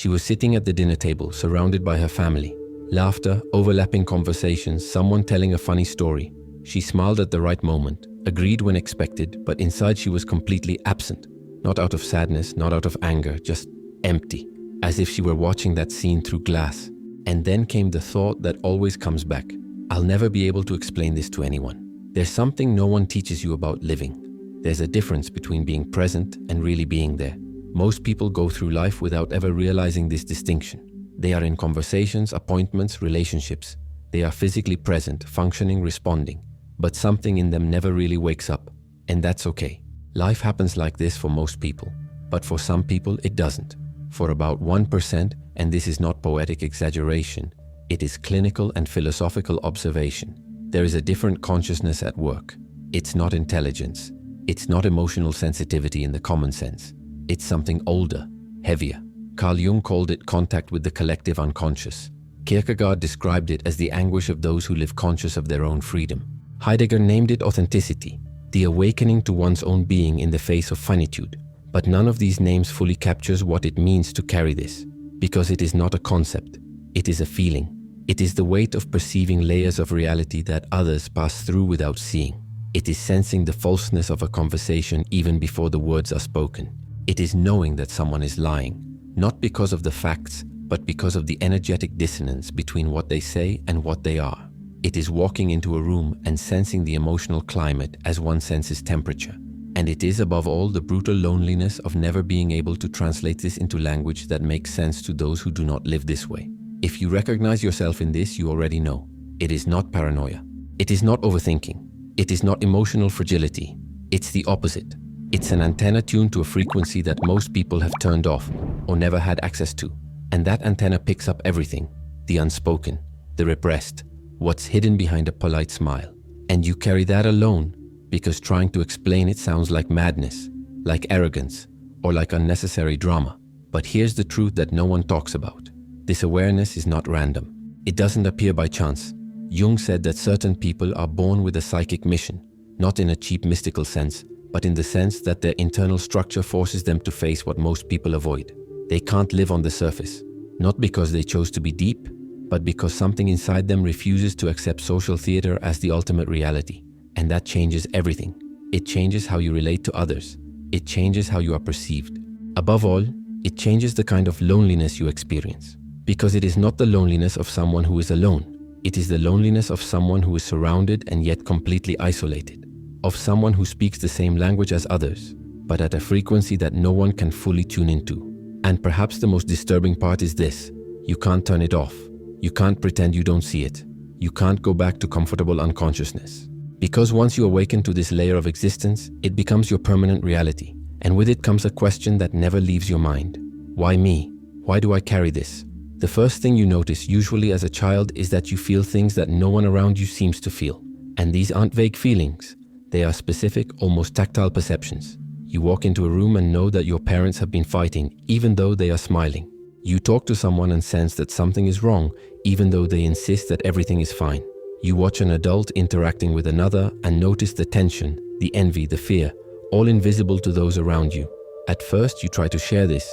She was sitting at the dinner table, surrounded by her family. Laughter, overlapping conversations, someone telling a funny story. She smiled at the right moment, agreed when expected, but inside she was completely absent. Not out of sadness, not out of anger, just empty, as if she were watching that scene through glass. And then came the thought that always comes back. I'll never be able to explain this to anyone. There's something no one teaches you about living. There's a difference between being present and really being there. Most people go through life without ever realizing this distinction. They are in conversations, appointments, relationships. They are physically present, functioning, responding. But something in them never really wakes up. And that's okay. Life happens like this for most people. But for some people, it doesn't. For about 1%, and this is not poetic exaggeration, it is clinical and philosophical observation. There is a different consciousness at work. It's not intelligence. It's not emotional sensitivity in the common sense. It's something older, heavier. Carl Jung called it contact with the collective unconscious. Kierkegaard described it as the anguish of those who live conscious of their own freedom. Heidegger named it authenticity, the awakening to one's own being in the face of finitude. But none of these names fully captures what it means to carry this, because it is not a concept. It is a feeling. It is the weight of perceiving layers of reality that others pass through without seeing. It is sensing the falseness of a conversation even before the words are spoken. It is knowing that someone is lying, not because of the facts, but because of the energetic dissonance between what they say and what they are. It is walking into a room and sensing the emotional climate as one senses temperature. And it is above all the brutal loneliness of never being able to translate this into language that makes sense to those who do not live this way. If you recognize yourself in this, you already know. It is not paranoia. It is not overthinking. It is not emotional fragility. It's the opposite. It's an antenna tuned to a frequency that most people have turned off or never had access to. And that antenna picks up everything, the unspoken, the repressed, what's hidden behind a polite smile. And you carry that alone because trying to explain it sounds like madness, like arrogance, or like unnecessary drama. But here's the truth that no one talks about. This awareness is not random. It doesn't appear by chance. Jung said that certain people are born with a psychic mission, not in a cheap mystical sense, but in the sense that their internal structure forces them to face what most people avoid. They can't live on the surface, not because they chose to be deep, but because something inside them refuses to accept social theater as the ultimate reality. And that changes everything. It changes how you relate to others. It changes how you are perceived. Above all, it changes the kind of loneliness you experience. Because it is not the loneliness of someone who is alone. It is the loneliness of someone who is surrounded and yet completely isolated. Of someone who speaks the same language as others, but at a frequency that no one can fully tune into. And perhaps the most disturbing part is this: you can't turn it off. You can't pretend you don't see it. You can't go back to comfortable unconsciousness. Because once you awaken to this layer of existence, it becomes your permanent reality. And with it comes a question that never leaves your mind. Why me? Why do I carry this? The first thing you notice, usually as a child, is that you feel things that no one around you seems to feel. And these aren't vague feelings. They are specific, almost tactile perceptions. You walk into a room and know that your parents have been fighting, even though they are smiling. You talk to someone and sense that something is wrong, even though they insist that everything is fine. You watch an adult interacting with another and notice the tension, the envy, the fear, all invisible to those around you. At first, you try to share this.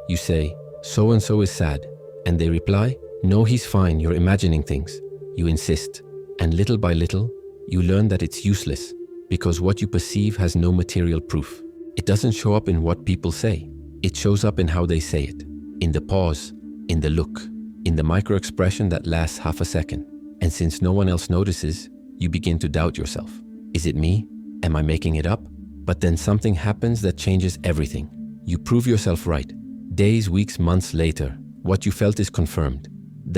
You say, "So-and-so is sad." And they reply, "No, he's fine, you're imagining things." You insist. And little by little, you learn that it's useless, because what you perceive has no material proof. It doesn't show up in what people say. It shows up in how they say it. In the pause, in the look, in the micro-expression that lasts half a second. And since no one else notices, you begin to doubt yourself. Is it me? Am I making it up? But then something happens that changes everything. You prove yourself right. Days, weeks, months later, what you felt is confirmed.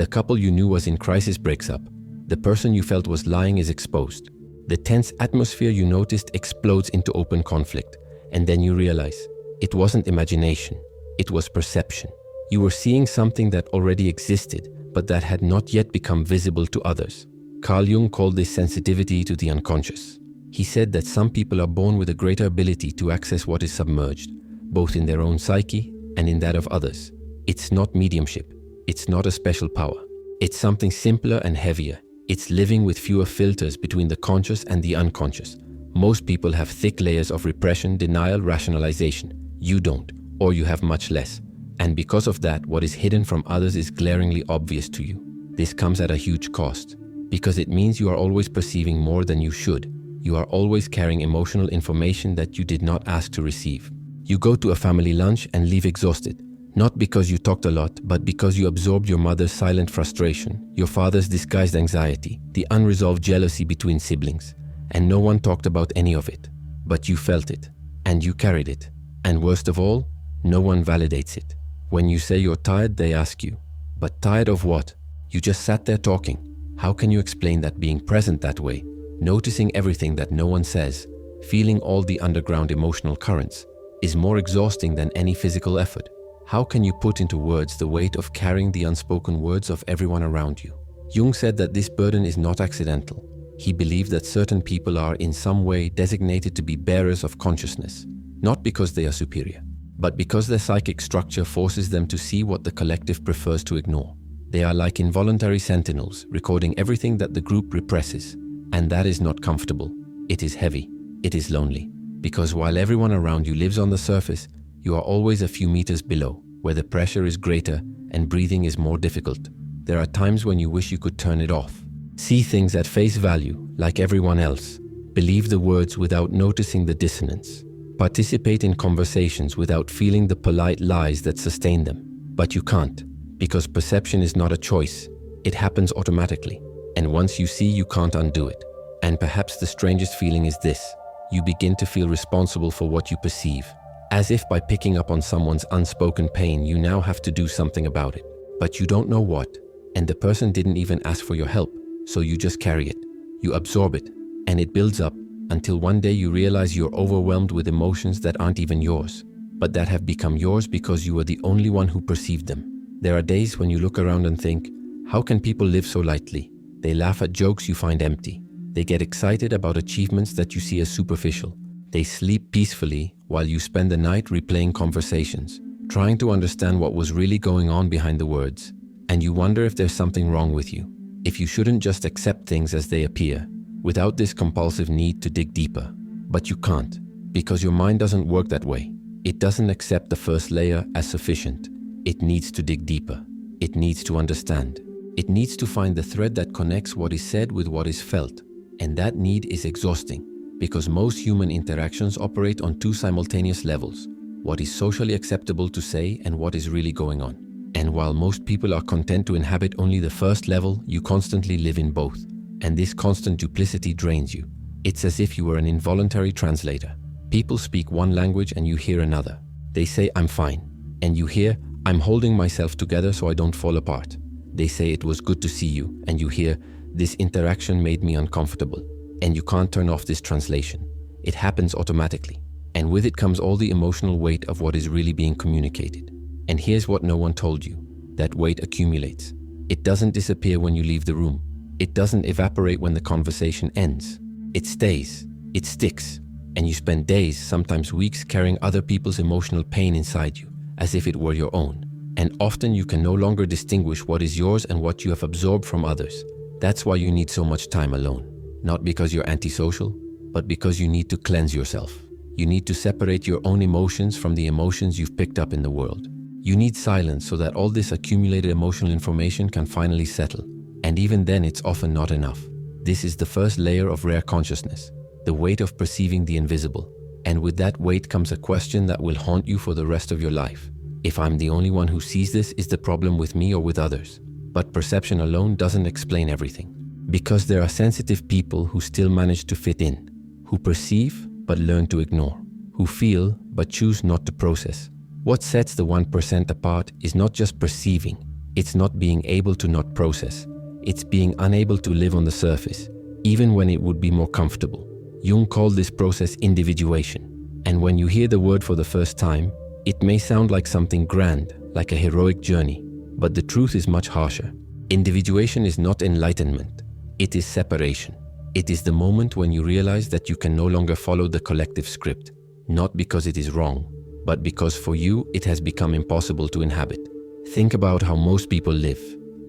The couple you knew was in crisis breaks up. The person you felt was lying is exposed. The tense atmosphere you noticed explodes into open conflict. And then you realize, it wasn't imagination, it was perception. You were seeing something that already existed, but that had not yet become visible to others. Carl Jung called this sensitivity to the unconscious. He said that some people are born with a greater ability to access what is submerged, both in their own psyche and in that of others. It's not mediumship. It's not a special power. It's something simpler and heavier. It's living with fewer filters between the conscious and the unconscious. Most people have thick layers of repression, denial, rationalization. You don't, or you have much less. And because of that, what is hidden from others is glaringly obvious to you. This comes at a huge cost, because it means you are always perceiving more than you should. You are always carrying emotional information that you did not ask to receive. You go to a family lunch and leave exhausted, not because you talked a lot, but because you absorbed your mother's silent frustration, your father's disguised anxiety, the unresolved jealousy between siblings, and no one talked about any of it. But you felt it, and you carried it. And worst of all, no one validates it. When you say you're tired, they ask you, but tired of what? You just sat there talking. How can you explain that being present that way, noticing everything that no one says, feeling all the underground emotional currents, is more exhausting than any physical effort? How can you put into words the weight of carrying the unspoken words of everyone around you? Jung said that this burden is not accidental. He believed that certain people are in some way designated to be bearers of consciousness, not because they are superior, but because their psychic structure forces them to see what the collective prefers to ignore. They are like involuntary sentinels, recording everything that the group represses. And that is not comfortable. It is heavy. It is lonely. Because while everyone around you lives on the surface, you are always a few meters below, where the pressure is greater and breathing is more difficult. There are times when you wish you could turn it off. See things at face value, like everyone else. Believe the words without noticing the dissonance. Participate in conversations without feeling the polite lies that sustain them. But you can't, because perception is not a choice. It happens automatically. And once you see, you can't undo it. And perhaps the strangest feeling is this. You begin to feel responsible for what you perceive. As if by picking up on someone's unspoken pain, you now have to do something about it. But you don't know what. And the person didn't even ask for your help. So you just carry it. You absorb it. And it builds up until one day you realize you're overwhelmed with emotions that aren't even yours, but that have become yours because you were the only one who perceived them. There are days when you look around and think, how can people live so lightly? They laugh at jokes you find empty. They get excited about achievements that you see as superficial. They sleep peacefully while you spend the night replaying conversations, trying to understand what was really going on behind the words. And you wonder if there's something wrong with you, if you shouldn't just accept things as they appear, without this compulsive need to dig deeper. But you can't, because your mind doesn't work that way. It doesn't accept the first layer as sufficient. It needs to dig deeper. It needs to understand. It needs to find the thread that connects what is said with what is felt. And that need is exhausting, because most human interactions operate on two simultaneous levels: what is socially acceptable to say and what is really going on. And while most people are content to inhabit only the first level, you constantly live in both. And this constant duplicity drains you. It's as if you were an involuntary translator. People speak one language and you hear another. They say, I'm fine. And you hear, I'm holding myself together so I don't fall apart. They say it was good to see you, and you hear, this interaction made me uncomfortable. And you can't turn off this translation. It happens automatically. And with it comes all the emotional weight of what is really being communicated. And here's what no one told you. That weight accumulates. It doesn't disappear when you leave the room. It doesn't evaporate when the conversation ends. It stays. It sticks. And you spend days, sometimes weeks, carrying other people's emotional pain inside you, as if it were your own. And often you can no longer distinguish what is yours and what you have absorbed from others. That's why you need so much time alone. Not because you're antisocial, but because you need to cleanse yourself. You need to separate your own emotions from the emotions you've picked up in the world. You need silence so that all this accumulated emotional information can finally settle. And even then, it's often not enough. This is the first layer of rare consciousness, the weight of perceiving the invisible. And with that weight comes a question that will haunt you for the rest of your life. If I'm the only one who sees this, is the problem with me or with others? But perception alone doesn't explain everything. Because there are sensitive people who still manage to fit in, who perceive but learn to ignore, who feel but choose not to process. What sets the 1% apart is not just perceiving. It's not being able to not process. It's being unable to live on the surface, even when it would be more comfortable. Jung called this process individuation. And when you hear the word for the first time, it may sound like something grand, like a heroic journey. But the truth is much harsher. Individuation is not enlightenment. It is separation. It is the moment when you realize that you can no longer follow the collective script, not because it is wrong, but because for you it has become impossible to inhabit. Think about how most people live.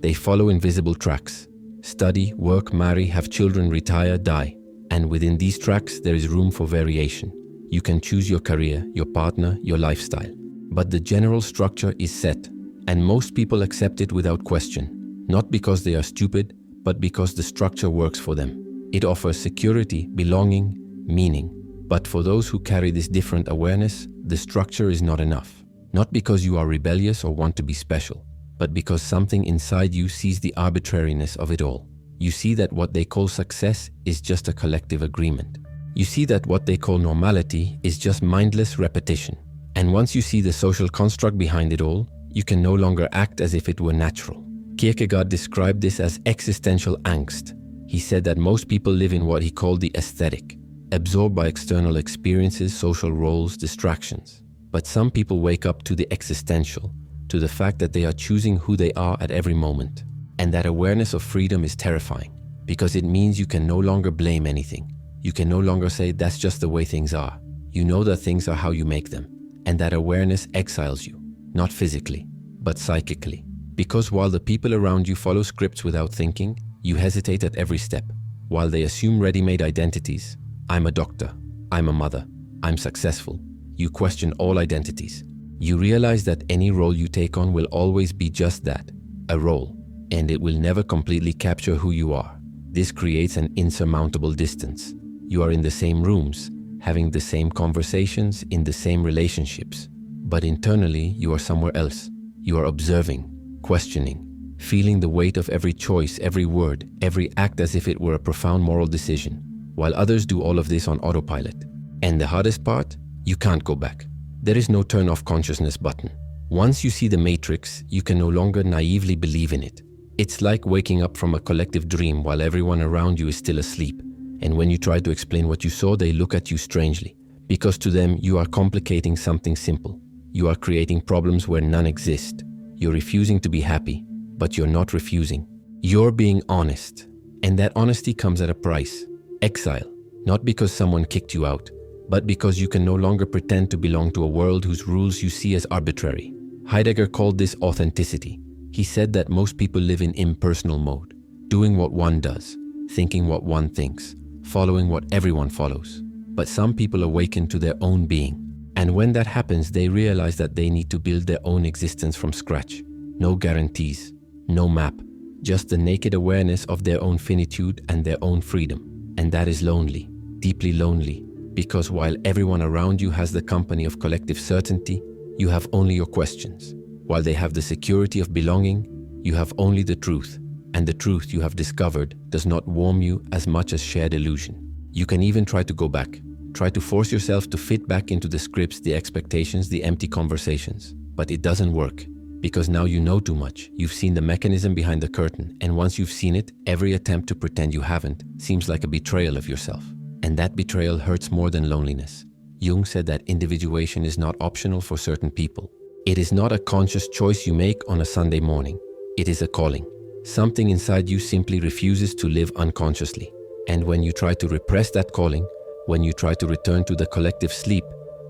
They follow invisible tracks. Study, work, marry, have children, retire, die. And within these tracks there is room for variation. You can choose your career, your partner, your lifestyle. But the general structure is set, and most people accept it without question, not because they are stupid, but because the structure works for them. It offers security, belonging, meaning. But for those who carry this different awareness, the structure is not enough. Not because you are rebellious or want to be special, but because something inside you sees the arbitrariness of it all. You see that what they call success is just a collective agreement. You see that what they call normality is just mindless repetition. And once you see the social construct behind it all, you can no longer act as if it were natural. Kierkegaard described this as existential angst. He said that most people live in what he called the aesthetic, absorbed by external experiences, social roles, distractions. But some people wake up to the existential, to the fact that they are choosing who they are at every moment. And that awareness of freedom is terrifying, because it means you can no longer blame anything. You can no longer say that's just the way things are. You know that things are how you make them. And that awareness exiles you, not physically, but psychically. Because while the people around you follow scripts without thinking, you hesitate at every step. While they assume ready-made identities, I'm a doctor, I'm a mother, I'm successful, you question all identities. You realize that any role you take on will always be just that, a role, and it will never completely capture who you are. This creates an insurmountable distance. You are in the same rooms, having the same conversations, in the same relationships. But internally, you are somewhere else. You are observing, questioning, feeling the weight of every choice, every word, every act as if it were a profound moral decision, while others do all of this on autopilot. And the hardest part? You can't go back. There is no turn-off consciousness button. Once you see the matrix, you can no longer naively believe in it. It's like waking up from a collective dream while everyone around you is still asleep. And when you try to explain what you saw, they look at you strangely. Because to them, you are complicating something simple. You are creating problems where none exist. You're refusing to be happy, but you're not refusing. You're being honest. And that honesty comes at a price. Exile. Not because someone kicked you out, but because you can no longer pretend to belong to a world whose rules you see as arbitrary. Heidegger called this authenticity. He said that most people live in impersonal mode, doing what one does, thinking what one thinks, following what everyone follows. But some people awaken to their own being. And when that happens, they realize that they need to build their own existence from scratch. No guarantees, no map, just the naked awareness of their own finitude and their own freedom. And that is lonely, deeply lonely, because while everyone around you has the company of collective certainty, you have only your questions. While they have the security of belonging, you have only the truth. And the truth you have discovered does not warm you as much as shared illusion. You can even try to go back. Try to force yourself to fit back into the scripts, the expectations, the empty conversations. But it doesn't work, because now you know too much. You've seen the mechanism behind the curtain, and once you've seen it, every attempt to pretend you haven't seems like a betrayal of yourself. And that betrayal hurts more than loneliness. Jung said that individuation is not optional for certain people. It is not a conscious choice you make on a Sunday morning. It is a calling. Something inside you simply refuses to live unconsciously. And when you try to repress that calling, when you try to return to the collective sleep,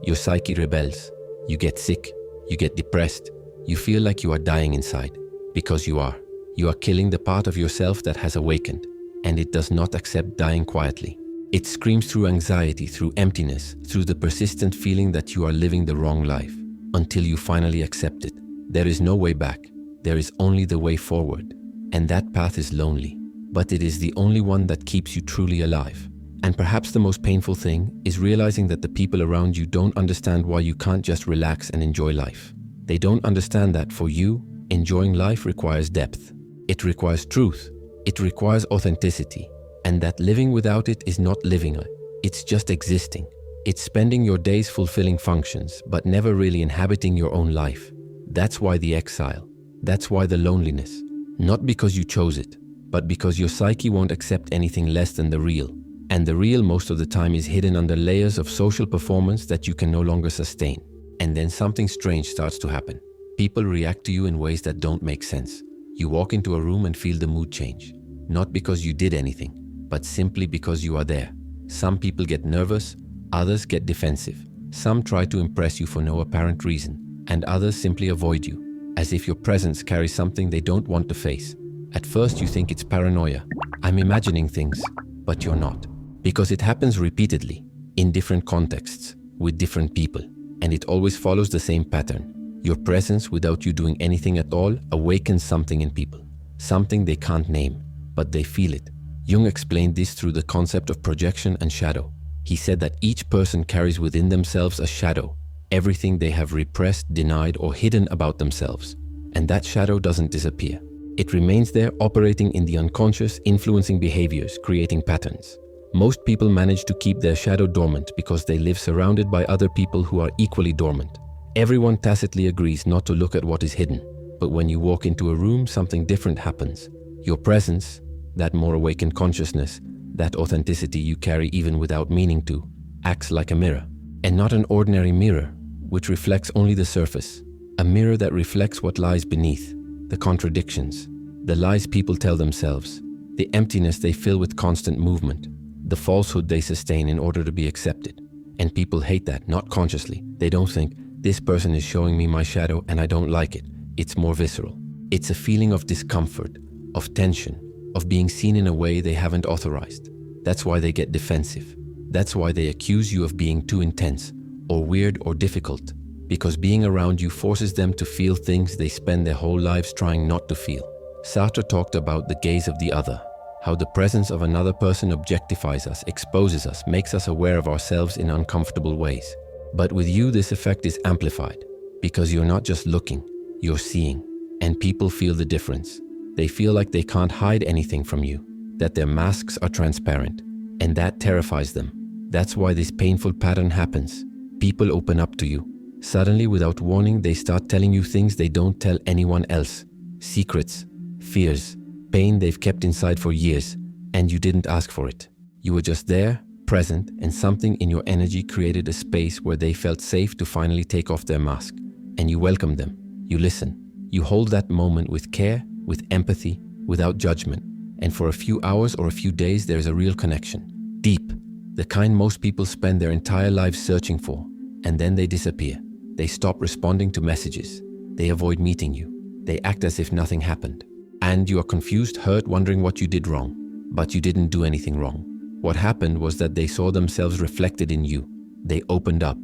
your psyche rebels. You get sick, you get depressed, you feel like you are dying inside. Because you are. You are killing the part of yourself that has awakened, and it does not accept dying quietly. It screams through anxiety, through emptiness, through the persistent feeling that you are living the wrong life, until you finally accept it. There is no way back. There is only the way forward. And that path is lonely, but it is the only one that keeps you truly alive. And perhaps the most painful thing is realizing that the people around you don't understand why you can't just relax and enjoy life. They don't understand that for you, enjoying life requires depth. It requires truth. It requires authenticity. And that living without it is not living. It's just existing. It's spending your days fulfilling functions, but never really inhabiting your own life. That's why the exile. That's why the loneliness. Not because you chose it, but because your psyche won't accept anything less than the real. And the real most of the time is hidden under layers of social performance that you can no longer sustain. And then something strange starts to happen. People react to you in ways that don't make sense. You walk into a room and feel the mood change. Not because you did anything, but simply because you are there. Some people get nervous, others get defensive. Some try to impress you for no apparent reason, and others simply avoid you, as if your presence carries something they don't want to face. At first you think it's paranoia. I'm imagining things, but you're not. Because it happens repeatedly, in different contexts, with different people. and it always follows the same pattern. Your presence, without you doing anything at all, awakens something in people. Something they can't name, but they feel it. Jung explained this through the concept of projection and shadow. He said that each person carries within themselves a shadow, everything they have repressed, denied, or hidden about themselves. And that shadow doesn't disappear. It remains there, operating in the unconscious, influencing behaviors, creating patterns. Most people manage to keep their shadow dormant because they live surrounded by other people who are equally dormant. Everyone tacitly agrees not to look at what is hidden. But when you walk into a room, something different happens. Your presence, that more awakened consciousness, that authenticity you carry even without meaning to, acts like a mirror. And not an ordinary mirror, which reflects only the surface. A mirror that reflects what lies beneath, the contradictions, the lies people tell themselves, the emptiness they fill with constant movement, the falsehood they sustain in order to be accepted. And people hate that, not consciously. They don't think, this person is showing me my shadow and I don't like it. It's more visceral. It's a feeling of discomfort, of tension, of being seen in a way they haven't authorized. That's why they get defensive. That's why they accuse you of being too intense, or weird, or difficult. Because being around you forces them to feel things they spend their whole lives trying not to feel. Sartre talked about the gaze of the other, how the presence of another person objectifies us, exposes us, makes us aware of ourselves in uncomfortable ways. But with you, this effect is amplified, because you're not just looking, you're seeing. And people feel the difference. They feel like they can't hide anything from you, that their masks are transparent, and that terrifies them. That's why this painful pattern happens. People open up to you. Suddenly, without warning, they start telling you things they don't tell anyone else. Secrets, fears, pain they've kept inside for years, and you didn't ask for it. You were just there, present, and something in your energy created a space where they felt safe to finally take off their mask. And you welcome them. You listen. You hold that moment with care, with empathy, without judgment. And for a few hours or a few days, there's a real connection. Deep. The kind most people spend their entire lives searching for. And then they disappear. They stop responding to messages. They avoid meeting you. They act as if nothing happened. And you are confused, hurt, wondering what you did wrong. But you didn't do anything wrong. What happened was that they saw themselves reflected in you. They opened up.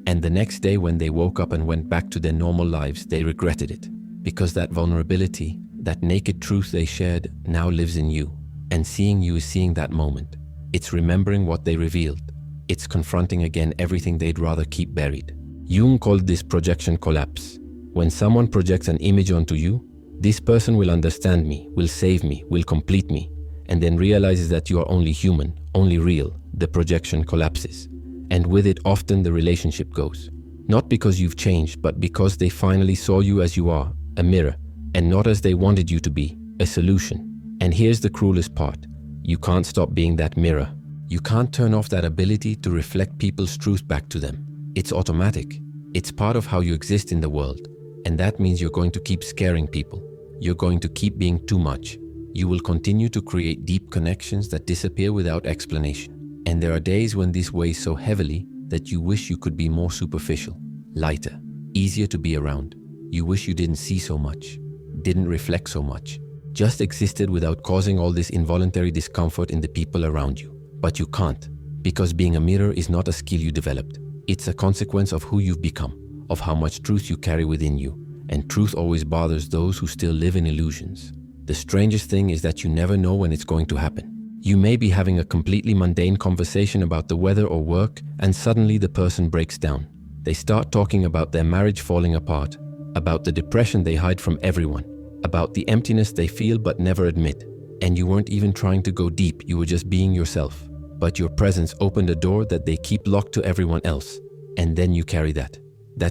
And the next day when they woke up and went back to their normal lives, they regretted it. Because that vulnerability, that naked truth they shared, now lives in you. And seeing you is seeing that moment. It's remembering what they revealed. It's confronting again everything they'd rather keep buried. Jung called this projection collapse. When someone projects an image onto you, this person will understand me, will save me, will complete me, and then realizes that you are only human, only real. The projection collapses. And with it, often the relationship goes. Not because you've changed, but because they finally saw you as you are, a mirror, and not as they wanted you to be, a solution. And here's the cruelest part. You can't stop being that mirror. You can't turn off that ability to reflect people's truth back to them. It's automatic. It's part of how you exist in the world. And that means you're going to keep scaring people. You're going to keep being too much. You will continue to create deep connections that disappear without explanation. And there are days when this weighs so heavily that you wish you could be more superficial, lighter, easier to be around. You wish you didn't see so much, didn't reflect so much, just existed without causing all this involuntary discomfort in the people around you. But you can't, because being a mirror is not a skill you developed. It's a consequence of who you've become, of how much truth you carry within you. And truth always bothers those who still live in illusions. The strangest thing is that you never know when it's going to happen. You may be having a completely mundane conversation about the weather or work, and suddenly the person breaks down. They start talking about their marriage falling apart, about the depression they hide from everyone, about the emptiness they feel but never admit. And you weren't even trying to go deep, you were just being yourself. But your presence opened a door that they keep locked to everyone else. And then you carry that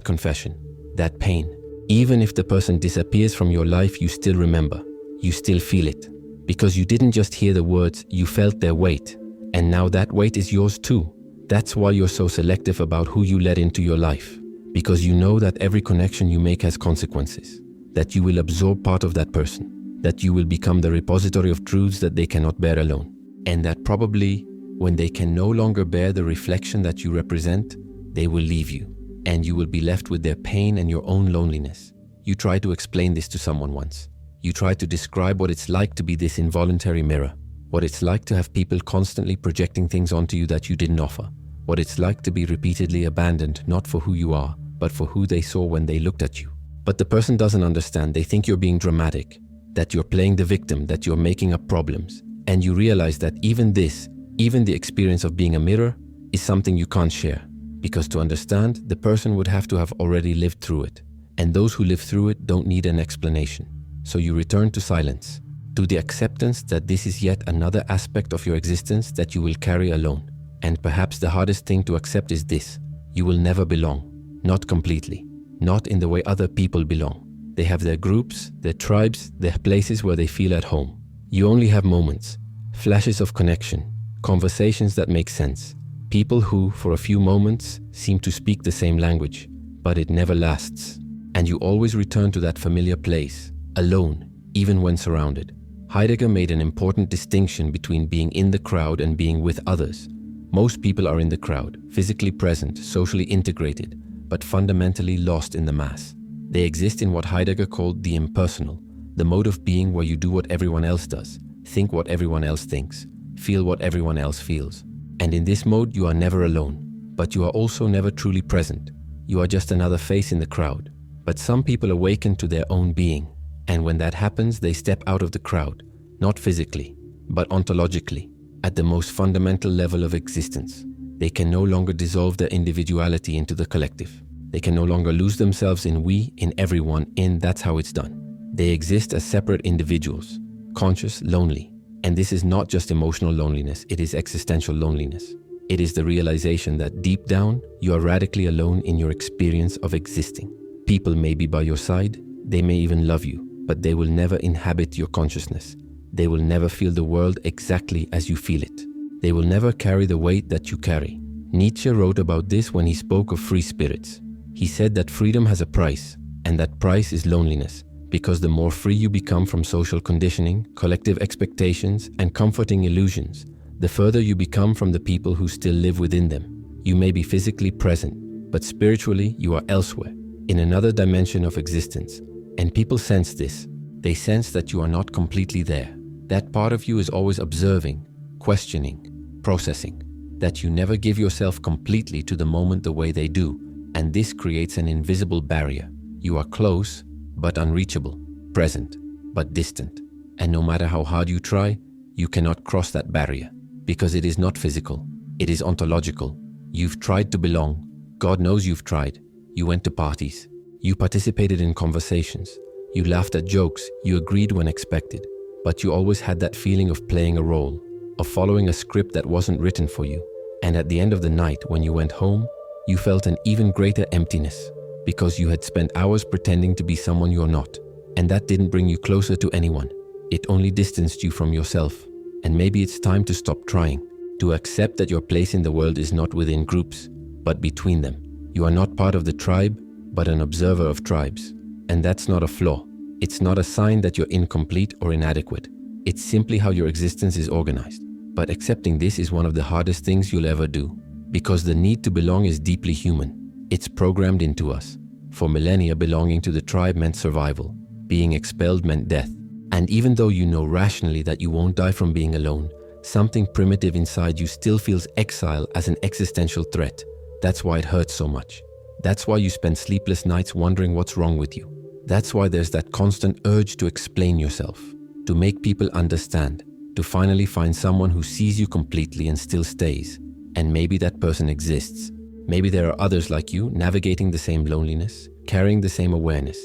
confession, that pain. Even if the person disappears from your life, you still remember. You still feel it. Because you didn't just hear the words, you felt their weight. And now that weight is yours too. That's why you're so selective about who you let into your life. Because you know that every connection you make has consequences. That you will absorb part of that person. That you will become the repository of truths that they cannot bear alone. And that probably, when they can no longer bear the reflection that you represent, they will leave you. And you will be left with their pain and your own loneliness. You tried to explain this to someone once. You tried to describe what it's like to be this involuntary mirror. What it's like to have people constantly projecting things onto you that you didn't offer. what it's like to be repeatedly abandoned, not for who you are, but for who they saw when they looked at you. But the person doesn't understand. They think you're being dramatic, that you're playing the victim, that you're making up problems. And you realize that even the experience of being a mirror, is something you can't share. Because to understand, the person would have to have already lived through it. And those who live through it don't need an explanation. So you return to silence, to the acceptance that this is yet another aspect of your existence that you will carry alone. And perhaps the hardest thing to accept is this: you will never belong. Not completely. Not in the way other people belong. They have their groups, their tribes, their places where they feel at home. You only have moments, flashes of connection, conversations that make sense. People who, for a few moments, seem to speak the same language, but it never lasts. And you always return to that familiar place, alone, even when surrounded. Heidegger made an important distinction between being in the crowd and being with others. Most people are in the crowd, physically present, socially integrated, but fundamentally lost in the mass. They exist in what Heidegger called the impersonal, the mode of being where you do what everyone else does, think what everyone else thinks, feel what everyone else feels. And in this mode, you are never alone, but you are also never truly present. You are just another face in the crowd. But some people awaken to their own being, and when that happens, they step out of the crowd, not physically, but ontologically, at the most fundamental level of existence. They can no longer dissolve their individuality into the collective. They can no longer lose themselves in we, in everyone, in that's how it's done. They exist as separate individuals, conscious, lonely. And this is not just emotional loneliness, it is existential loneliness. It is the realization that deep down, you are radically alone in your experience of existing. People may be by your side, they may even love you, but they will never inhabit your consciousness. They will never feel the world exactly as you feel it. They will never carry the weight that you carry. Nietzsche wrote about this when he spoke of free spirits. He said that freedom has a price, and that price is loneliness, because the more free you become from social conditioning, collective expectations, and comforting illusions, the further you become from the people who still live within them. You may be physically present, but spiritually you are elsewhere, in another dimension of existence. And people sense this. They sense that you are not completely there. That part of you is always observing, questioning, processing, that you never give yourself completely to the moment the way they do, and this creates an invisible barrier. You are close, but unreachable, present, but distant, and no matter how hard you try, you cannot cross that barrier, because it is not physical, it is ontological. You've tried to belong, God knows you've tried. You went to parties, you participated in conversations, you laughed at jokes, you agreed when expected, but you always had that feeling of playing a role, of following a script that wasn't written for you. And at the end of the night, when you went home, you felt an even greater emptiness, because you had spent hours pretending to be someone you're not. And that didn't bring you closer to anyone. It only distanced you from yourself. And maybe it's time to stop trying, to accept that your place in the world is not within groups, but between them. You are not part of the tribe, but an observer of tribes. And that's not a flaw. It's not a sign that you're incomplete or inadequate. It's simply how your existence is organized. But accepting this is one of the hardest things you'll ever do, because the need to belong is deeply human. It's programmed into us. For millennia, belonging to the tribe meant survival. Being expelled meant death. And even though you know rationally that you won't die from being alone, something primitive inside you still feels exile as an existential threat. That's why it hurts so much. That's why you spend sleepless nights wondering what's wrong with you. That's why there's that constant urge to explain yourself, to make people understand, to finally find someone who sees you completely and still stays. And maybe that person exists. Maybe there are others like you navigating the same loneliness, carrying the same awareness.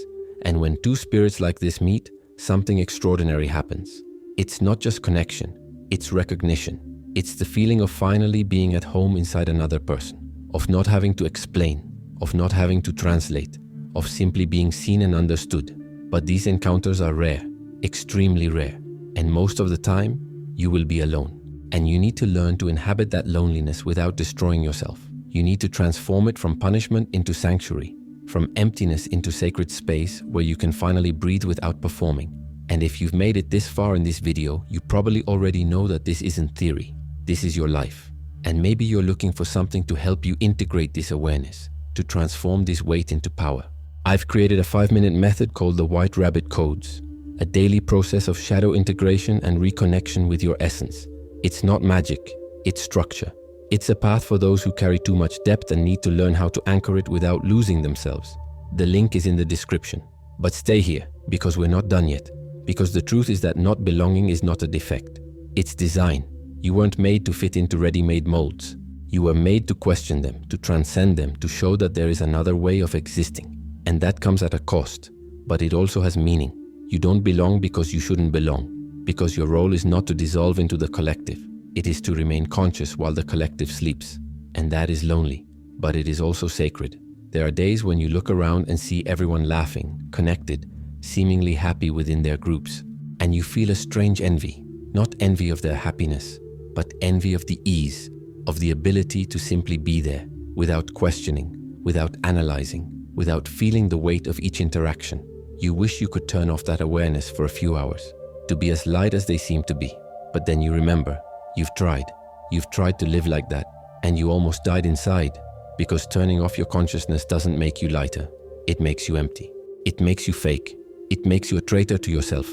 And when two spirits like this meet, something extraordinary happens. It's not just connection, it's recognition. It's the feeling of finally being at home inside another person, of not having to explain, of not having to translate, of simply being seen and understood. But these encounters are rare, extremely rare, and most of the time, you will be alone. And you need to learn to inhabit that loneliness without destroying yourself. You need to transform it from punishment into sanctuary, from emptiness into sacred space where you can finally breathe without performing. And if you've made it this far in this video, you probably already know that this isn't theory. This is your life. And maybe you're looking for something to help you integrate this awareness, to transform this weight into power. I've created a 5-minute method called the White Rabbit Codes, a daily process of shadow integration and reconnection with your essence. It's not magic, it's structure. It's a path for those who carry too much depth and need to learn how to anchor it without losing themselves. The link is in the description. But stay here, because we're not done yet. Because the truth is that not belonging is not a defect. It's design. You weren't made to fit into ready-made molds. You were made to question them, to transcend them, to show that there is another way of existing. And that comes at a cost. But it also has meaning. You don't belong because you shouldn't belong. Because your role is not to dissolve into the collective. It is to remain conscious while the collective sleeps. And that is lonely. But it is also sacred. There are days when you look around and see everyone laughing, connected, seemingly happy within their groups. And you feel a strange envy. Not envy of their happiness, but envy of the ease, of the ability to simply be there, without questioning, without analyzing, without feeling the weight of each interaction. You wish you could turn off that awareness for a few hours, to be as light as they seem to be. But then you remember, you've tried to live like that, and you almost died inside, because turning off your consciousness doesn't make you lighter. It makes you empty. It makes you fake. It makes you a traitor to yourself.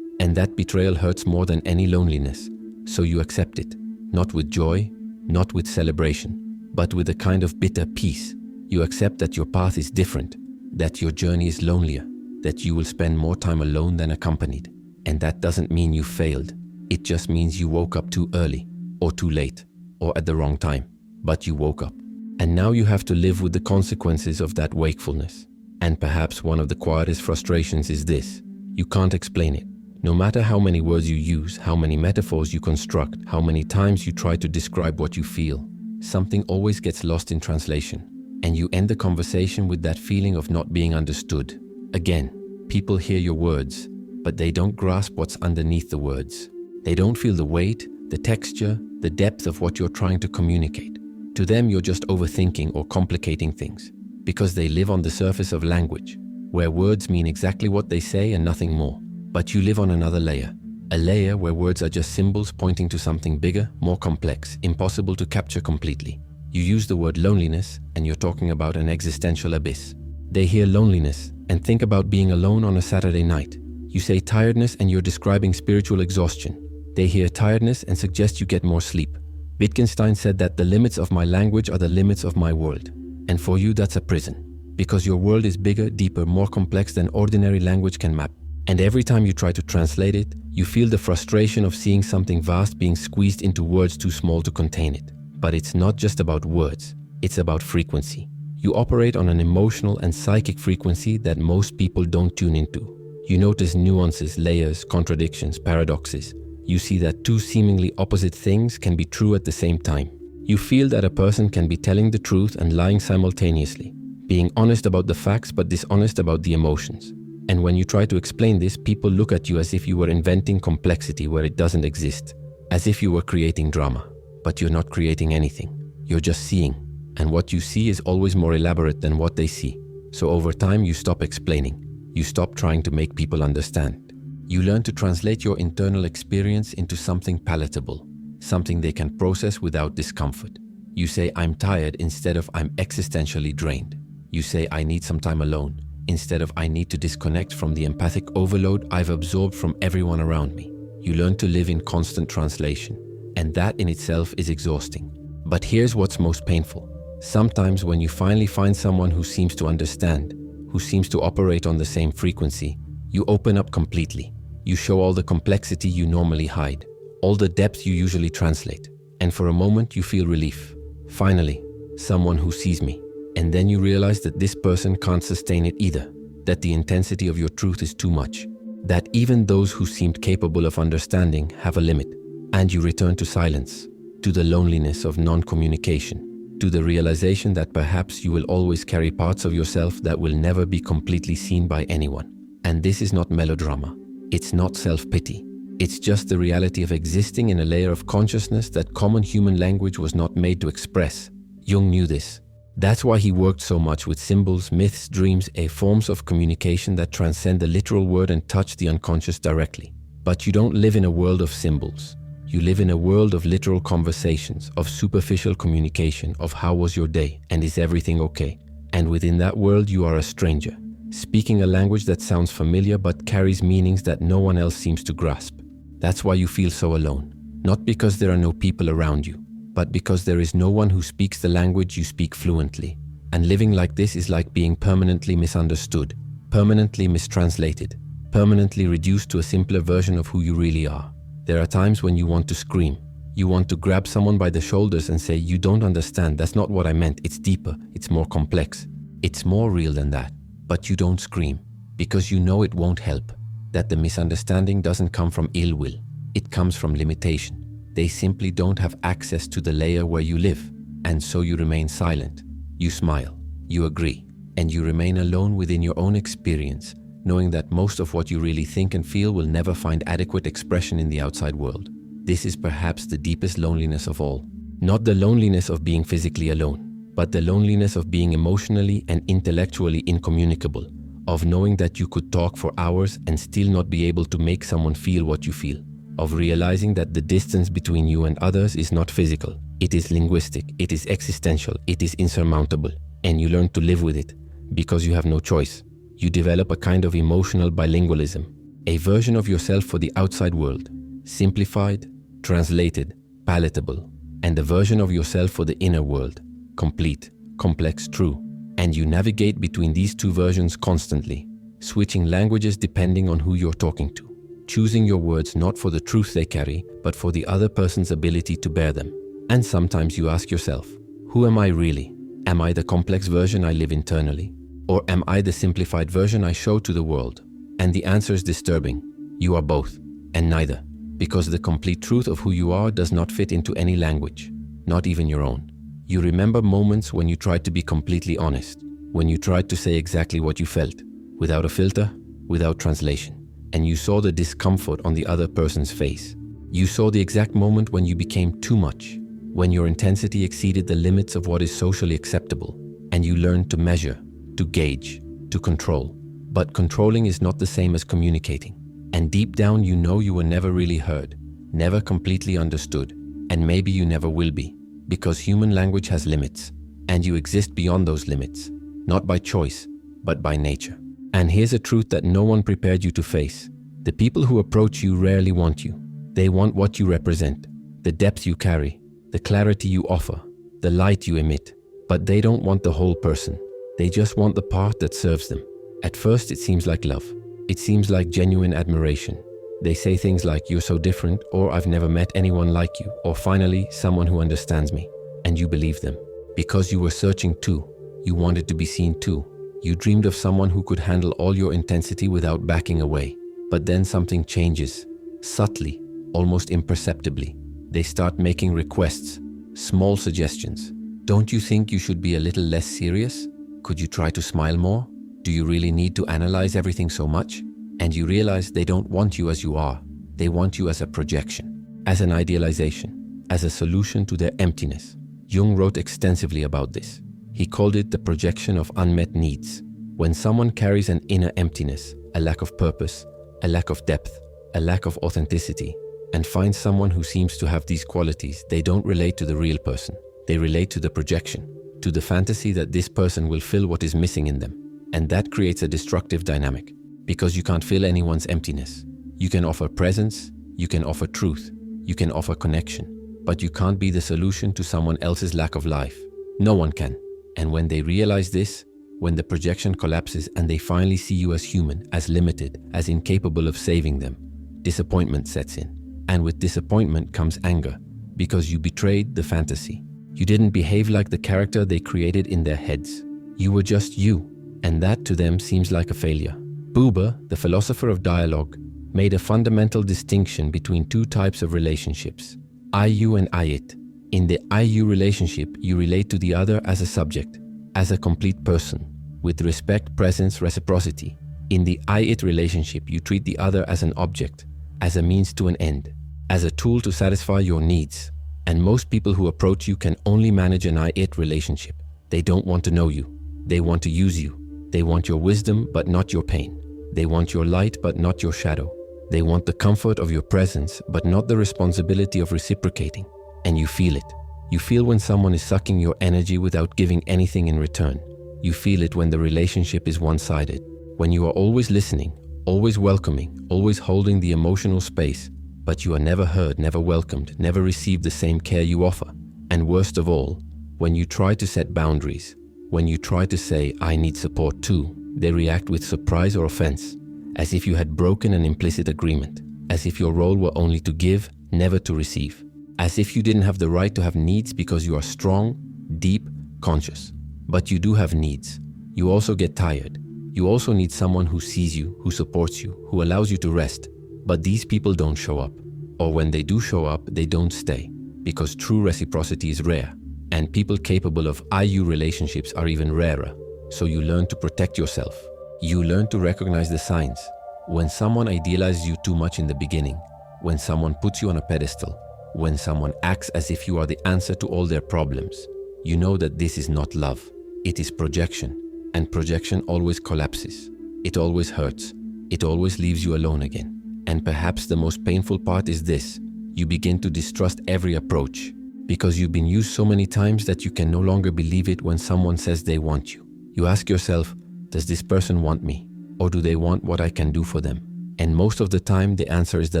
And that betrayal hurts more than any loneliness. So you accept it, not with joy, not with celebration, but with a kind of bitter peace. You accept that your path is different, that your journey is lonelier, that you will spend more time alone than accompanied. And that doesn't mean you failed. It just means you woke up too early, or too late, or at the wrong time. But you woke up. And now you have to live with the consequences of that wakefulness. And perhaps one of the quietest frustrations is this: you can't explain it. No matter how many words you use, how many metaphors you construct, how many times you try to describe what you feel, something always gets lost in translation. And you end the conversation with that feeling of not being understood. Again, people hear your words, but they don't grasp what's underneath the words. They don't feel the weight, the texture, the depth of what you're trying to communicate. To them, you're just overthinking or complicating things, because they live on the surface of language, where words mean exactly what they say and nothing more. But you live on another layer, a layer where words are just symbols pointing to something bigger, more complex, impossible to capture completely. You use the word loneliness and you're talking about an existential abyss. They hear loneliness and think about being alone on a Saturday night. You say tiredness and you're describing spiritual exhaustion. They hear tiredness and suggest you get more sleep. Wittgenstein said that the limits of my language are the limits of my world. And for you, that's a prison, because your world is bigger, deeper, more complex than ordinary language can map. And every time you try to translate it, you feel the frustration of seeing something vast being squeezed into words too small to contain it. But it's not just about words, it's about frequency. You operate on an emotional and psychic frequency that most people don't tune into. You notice nuances, layers, contradictions, paradoxes. You see that two seemingly opposite things can be true at the same time. You feel that a person can be telling the truth and lying simultaneously, being honest about the facts but dishonest about the emotions. And when you try to explain this, people look at you as if you were inventing complexity where it doesn't exist, as if you were creating drama. But you're not creating anything, you're just seeing. And what you see is always more elaborate than what they see. So over time, you stop explaining. You stop trying to make people understand. You learn to translate your internal experience into something palatable, something they can process without discomfort. You say, I'm tired, instead of I'm existentially drained. You say, I need some time alone, instead of I need to disconnect from the empathic overload I've absorbed from everyone around me. You learn to live in constant translation, and that in itself is exhausting. But here's what's most painful. Sometimes when you finally find someone who seems to understand, who seems to operate on the same frequency, you open up completely. You show all the complexity you normally hide, all the depth you usually translate, and for a moment you feel relief. Finally, someone who sees me. And then you realize that this person can't sustain it either, that the intensity of your truth is too much, that even those who seemed capable of understanding have a limit. And you return to silence, to the loneliness of non-communication, to the realization that perhaps you will always carry parts of yourself that will never be completely seen by anyone. And this is not melodrama. It's not self-pity. It's just the reality of existing in a layer of consciousness that common human language was not made to express. Jung knew this. That's why he worked so much with symbols, myths, dreams, forms of communication that transcend the literal word and touch the unconscious directly. But you don't live in a world of symbols. You live in a world of literal conversations, of superficial communication, of how was your day and is everything okay? And within that world you are a stranger, speaking a language that sounds familiar but carries meanings that no one else seems to grasp. That's why you feel so alone. Not because there are no people around you, but because there is no one who speaks the language you speak fluently. And living like this is like being permanently misunderstood, permanently mistranslated, permanently reduced to a simpler version of who you really are. There are times when you want to scream. You want to grab someone by the shoulders and say, "You don't understand, that's not what I meant, it's deeper, it's more complex, it's more real than that." But you don't scream, because you know it won't help, that the misunderstanding doesn't come from ill will, it comes from limitation. They simply don't have access to the layer where you live, and so you remain silent. You smile, you agree, and you remain alone within your own experience, knowing that most of what you really think and feel will never find adequate expression in the outside world. This is perhaps the deepest loneliness of all. Not the loneliness of being physically alone, but the loneliness of being emotionally and intellectually incommunicable, of knowing that you could talk for hours and still not be able to make someone feel what you feel, of realizing that the distance between you and others is not physical, it is linguistic, it is existential, it is insurmountable, and you learn to live with it, because you have no choice. You develop a kind of emotional bilingualism, a version of yourself for the outside world, simplified, translated, palatable, and a version of yourself for the inner world, complete, complex, true. And you navigate between these two versions constantly, switching languages depending on who you're talking to, choosing your words not for the truth they carry, but for the other person's ability to bear them. And sometimes you ask yourself, who am I really? Am I the complex version I live internally? Or am I the simplified version I show to the world? And the answer is disturbing. You are both, and neither, because the complete truth of who you are does not fit into any language, not even your own. You remember moments when you tried to be completely honest, when you tried to say exactly what you felt, without a filter, without translation, and you saw the discomfort on the other person's face. You saw the exact moment when you became too much, when your intensity exceeded the limits of what is socially acceptable, and you learned to measure, to gauge, to control. But controlling is not the same as communicating. And deep down you know you were never really heard, never completely understood, and maybe you never will be, because human language has limits, and you exist beyond those limits, not by choice, but by nature. And here's a truth that no one prepared you to face. The people who approach you rarely want you. They want what you represent, the depth you carry, the clarity you offer, the light you emit, but they don't want the whole person. They just want the part that serves them. At first it seems like love. It seems like genuine admiration. They say things like, "You're so different," or "I've never met anyone like you," or finally, "Someone who understands me." And you believe them. Because you were searching too. You wanted to be seen too. You dreamed of someone who could handle all your intensity without backing away. But then something changes. Subtly, almost imperceptibly. They start making requests, small suggestions. Don't you think you should be a little less serious? Could you try to smile more? Do you really need to analyze everything so much? And you realize they don't want you as you are. They want you as a projection, as an idealization, as a solution to their emptiness. Jung wrote extensively about this. He called it the projection of unmet needs. When someone carries an inner emptiness, a lack of purpose, a lack of depth, a lack of authenticity, and finds someone who seems to have these qualities, they don't relate to the real person. They relate to the projection, to the fantasy that this person will fill what is missing in them. And that creates a destructive dynamic, because you can't fill anyone's emptiness. You can offer presence, you can offer truth, you can offer connection, but you can't be the solution to someone else's lack of life. No one can. And when they realize this, when the projection collapses and they finally see you as human, as limited, as incapable of saving them, disappointment sets in. And with disappointment comes anger, because you betrayed the fantasy. You didn't behave like the character they created in their heads. You were just you. And that to them seems like a failure. Buber, the philosopher of dialogue, made a fundamental distinction between two types of relationships, I-you and I-it. In the I-you relationship, you relate to the other as a subject, as a complete person, with respect, presence, reciprocity. In the I-it relationship, you treat the other as an object, as a means to an end, as a tool to satisfy your needs. And most people who approach you can only manage an I-it relationship. They don't want to know you. They want to use you. They want your wisdom, but not your pain. They want your light, but not your shadow. They want the comfort of your presence, but not the responsibility of reciprocating. And you feel it. You feel when someone is sucking your energy without giving anything in return. You feel it when the relationship is one-sided. When you are always listening, always welcoming, always holding the emotional space, but you are never heard, never welcomed, never received the same care you offer. And And worst of all, when you try to set boundaries, when you try to say, I need support too, they react with surprise or offense, as if you had broken an implicit agreement, as if your role were only to give, never to receive, as if you didn't have the right to have needs because you are strong, deep, conscious. But you do have needs. You also get tired. You also need someone who sees you, who supports you, who allows you to rest. But these people don't show up. Or when they do show up, they don't stay. Because true reciprocity is rare. And people capable of IU relationships are even rarer. So you learn to protect yourself. You learn to recognize the signs. When someone idealizes you too much in the beginning, when someone puts you on a pedestal, when someone acts as if you are the answer to all their problems, you know that this is not love. It is projection. And projection always collapses. It always hurts. It always leaves you alone again. And perhaps the most painful part is this. You begin to distrust every approach because you've been used so many times that you can no longer believe it when someone says they want you. You ask yourself, does this person want me? Or do they want what I can do for them? And most of the time, the answer is the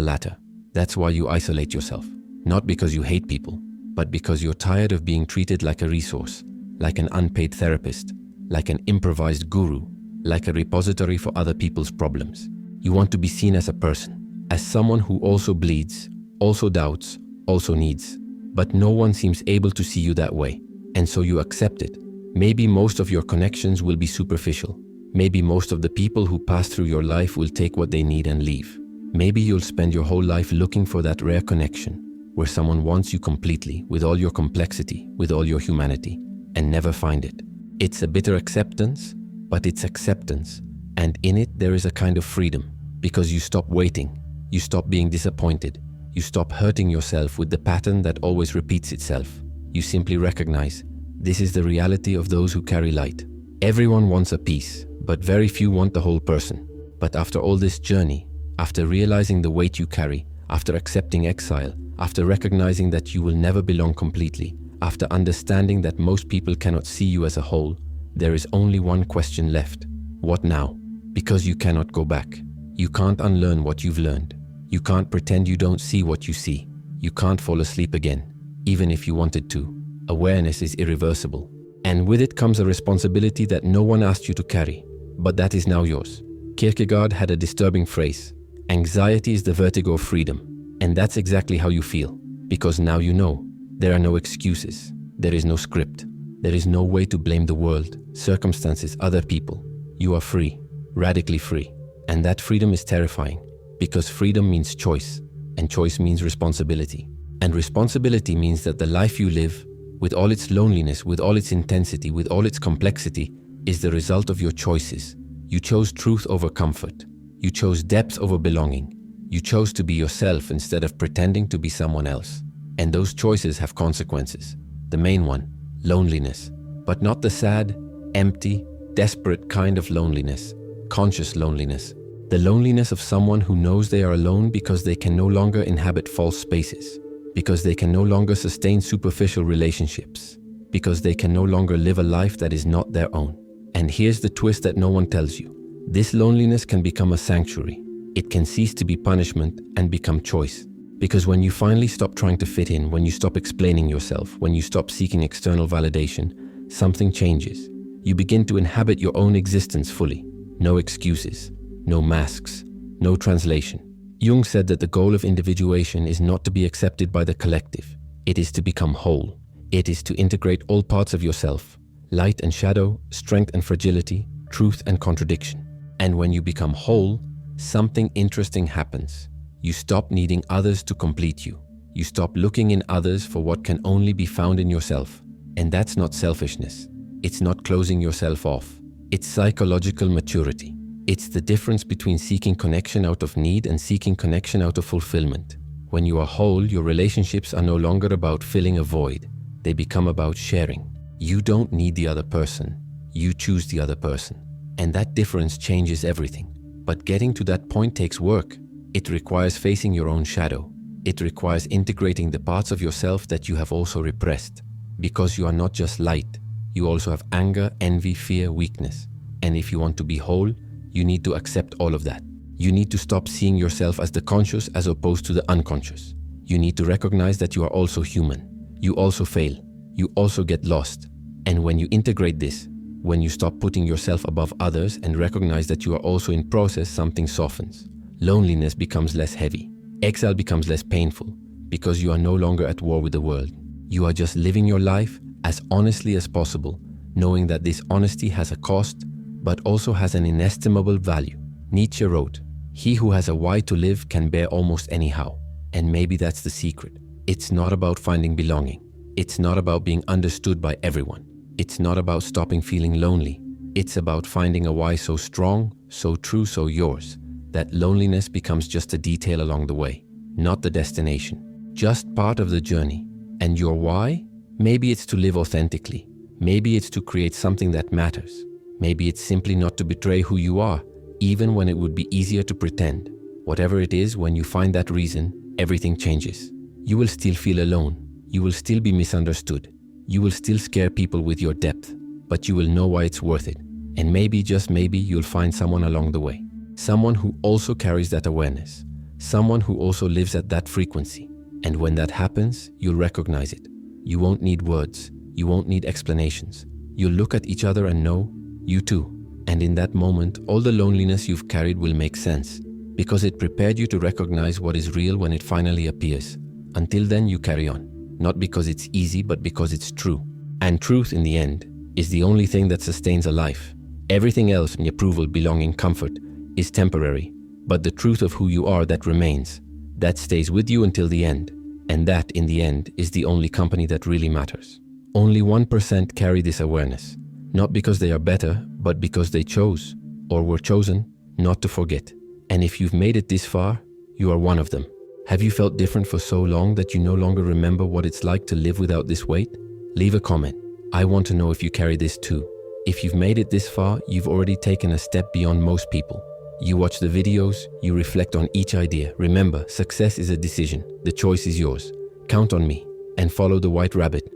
latter. That's why you isolate yourself. Not because you hate people, but because you're tired of being treated like a resource, like an unpaid therapist, like an improvised guru, like a repository for other people's problems. You want to be seen as a person, as someone who also bleeds, also doubts, also needs. But no one seems able to see you that way, and so you accept it. Maybe most of your connections will be superficial. Maybe most of the people who pass through your life will take what they need and leave. Maybe you'll spend your whole life looking for that rare connection, where someone wants you completely, with all your complexity, with all your humanity, and never find it. It's a bitter acceptance, but it's acceptance. And in it, there is a kind of freedom, because you stop waiting, you stop being disappointed, you stop hurting yourself with the pattern that always repeats itself. You simply recognize, this is the reality of those who carry light. Everyone wants a piece, but very few want the whole person. But after all this journey, after realizing the weight you carry, after accepting exile, after recognizing that you will never belong completely, after understanding that most people cannot see you as a whole, there is only one question left. What now? Because you cannot go back. You can't unlearn what you've learned. You can't pretend you don't see what you see. You can't fall asleep again, even if you wanted to. Awareness is irreversible. And with it comes a responsibility that no one asked you to carry, but that is now yours. Kierkegaard had a disturbing phrase. Anxiety is the vertigo of freedom. And that's exactly how you feel. Because now you know. There are no excuses. There is no script. There is no way to blame the world, circumstances, other people. You are free, radically free. And that freedom is terrifying, because freedom means choice, and choice means responsibility. And responsibility means that the life you live, with all its loneliness, with all its intensity, with all its complexity, is the result of your choices. You chose truth over comfort. You chose depth over belonging. You chose to be yourself instead of pretending to be someone else. And those choices have consequences. The main one, loneliness. But not the sad, empty, desperate kind of loneliness. Conscious loneliness. The loneliness of someone who knows they are alone because they can no longer inhabit false spaces. Because they can no longer sustain superficial relationships. Because they can no longer live a life that is not their own. And here's the twist that no one tells you. This loneliness can become a sanctuary. It can cease to be punishment and become choice. Because when you finally stop trying to fit in, when you stop explaining yourself, when you stop seeking external validation, something changes. You begin to inhabit your own existence fully. No excuses, no masks, no translation. Jung said that the goal of individuation is not to be accepted by the collective. It is to become whole. It is to integrate all parts of yourself, light and shadow, strength and fragility, truth and contradiction. And when you become whole, something interesting happens. You stop needing others to complete you. You stop looking in others for what can only be found in yourself. And that's not selfishness. It's not closing yourself off. It's psychological maturity. It's the difference between seeking connection out of need and seeking connection out of fulfillment. When you are whole, your relationships are no longer about filling a void. They become about sharing. You don't need the other person. You choose the other person. And that difference changes everything. But getting to that point takes work. It requires facing your own shadow. It requires integrating the parts of yourself that you have also repressed. Because you are not just light. You also have anger, envy, fear, weakness. And if you want to be whole, you need to accept all of that. You need to stop seeing yourself as the conscious as opposed to the unconscious. You need to recognize that you are also human. You also fail. you also get lost. And when you integrate this, when you stop putting yourself above others and recognize that you are also in process, something softens. Loneliness becomes less heavy. Exile becomes less painful because you are no longer at war with the world. You are just living your life as honestly as possible, knowing that this honesty has a cost, but also has an inestimable value. Nietzsche wrote, "He who has a why to live can bear almost anyhow." And maybe that's the secret. It's not about finding belonging. It's not about being understood by everyone. It's not about stopping feeling lonely. It's about finding a why so strong, so true, so yours, that loneliness becomes just a detail along the way, not the destination, just part of the journey. And your why? Maybe it's to live authentically. Maybe it's to create something that matters. Maybe it's simply not to betray who you are, even when it would be easier to pretend. Whatever it is, when you find that reason, everything changes. You will still feel alone. You will still be misunderstood. You will still scare people with your depth, but you will know why it's worth it. And maybe, just maybe, you'll find someone along the way. Someone who also carries that awareness. Someone who also lives at that frequency. And when that happens, you'll recognize it. You won't need words. You won't need explanations. You'll look at each other and know, you too. And in that moment, all the loneliness you've carried will make sense, because it prepared you to recognize what is real when it finally appears. Until then, you carry on. Not because it's easy, but because it's true. And truth, in the end, is the only thing that sustains a life. Everything else, approval, belonging, comfort, is temporary. But the truth of who you are, that remains. That stays with you until the end. And that, in the end, is the only company that really matters. Only 1% carry this awareness. Not because they are better, but because they chose, or were chosen, not to forget. And if you've made it this far, you are one of them. Have you felt different for so long that you no longer remember what it's like to live without this weight? Leave a comment. I want to know if you carry this too. If you've made it this far, you've already taken a step beyond most people. You watch the videos, you reflect on each idea. Remember, success is a decision. The choice is yours. Count on me and follow the white rabbit.